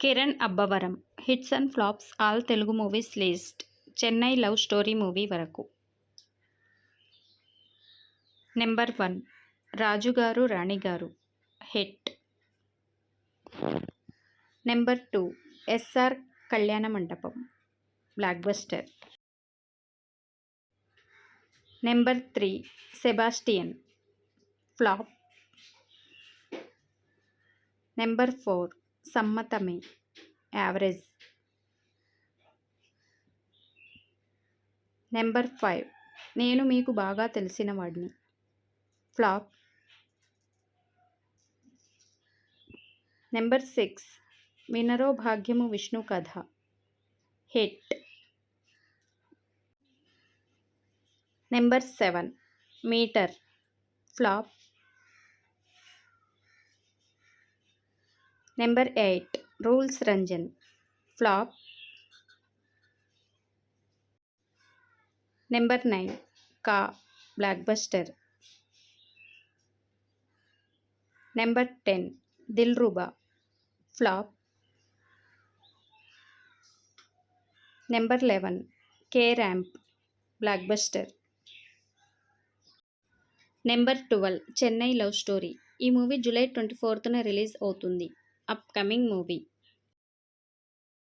Kiran Abbavaram hits and flops all Telugu movies list Chennai love story movie వరకు. Number 1 Rajugaru Ranigaru hit. Number 2 SR Kalyana Mandapam blockbuster. Number 3 Sebastian flop. Number 4 Sammathame average. Number 5 నేను మీకు బాగా తెలిసిన వాడిని flop. Number 6 వినరో Bhagyamu Vishnu Katha hit. Number 7 meter flop. Number 8 rules Ranjan flop. Number 9 Ka blockbuster. Number 10 Dilruba flop. Number 11 K ramp blockbuster. Number 12 Chennai love story. ఈ movie July 24న release అవుతుంది. Upcoming movie.